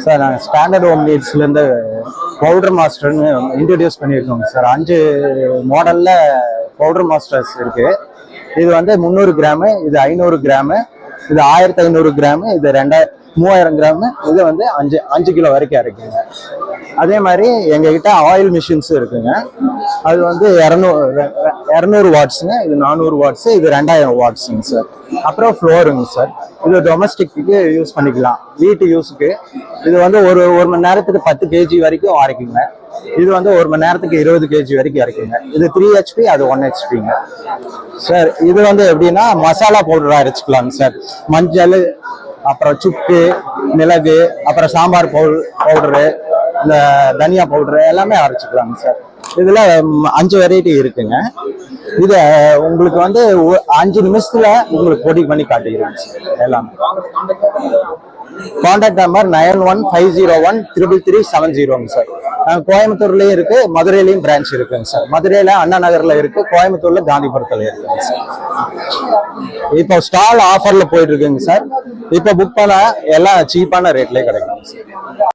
Sir நாங்கள் standard home நீட்ஸ்லேருந்து powder மாஸ்டர்னு இன்ட்ரடியூஸ் பண்ணியிருக்கோங்க சார். 5 மாடலில் பவுடர் மாஸ்டர்ஸ் இருக்குது. இது வந்து 300 கிராமு, இது 500 கிராமு, இது 1500 கிராமு, இது 3000 கிராமு, இது வந்து 5 கிலோ வரைக்கும் இருக்குங்க. அதே மாதிரி எங்ககிட்ட ஆயில் மிஷின்ஸும் இருக்குங்க. அது வந்து 200 வாட்ஸுங்க, இது 400 வாட்ஸு, இது 2000 வாட்ஸுங்க சார். அப்புறம் ஃப்ளோருங்க சார். இது டொமஸ்டிக்கு யூஸ் பண்ணிக்கலாம், வீட்டு யூஸுக்கு. இது வந்து ஒரு மணி நேரத்துக்கு 10 kg வரைக்கும் அரைக்குங்க. இது வந்து 1 மணி நேரத்துக்கு 20 kg வரைக்கும் அரைக்குங்க. இது 3 HP, அது 1 HPங்க சார். இது வந்து எப்படின்னா மசாலா பவுடர் அரைச்சிக்கலாங்க சார். மஞ்சள், அப்புறம் சுக்கு, மிளகு, அப்புறம் சாம்பார் பவுடரு, இந்த தனியா பவுடரு எல்லாமே அரைச்சிக்கலாங்க சார். இதுல 5 வெரைட்டி இருக்குங்க. இத உங்களுக்கு வந்து 5 நிமிஷத்துல உங்களுக்கு பொடி பண்ணி காட்டிக்கிறேங்க சார் எல்லாமே. Contact number 9150133370 sir. கோயம்புத்தூர்லயும் இருக்கு, மதுரையிலயும் பிரான்ச் இருக்குங்க சார். மதுரையில அண்ணா நகர்ல இருக்கு, கோயம்புத்தூர்ல காந்திபுரத்துல இருக்குங்க சார். இப்போ ஸ்டால் ஆஃபர்ல போயிட்டு இருக்குங்க சார். இப்போ புக் பண்ண எல்லாம் சீப்பான ரேட்லயே கிடைக்கும் சார்.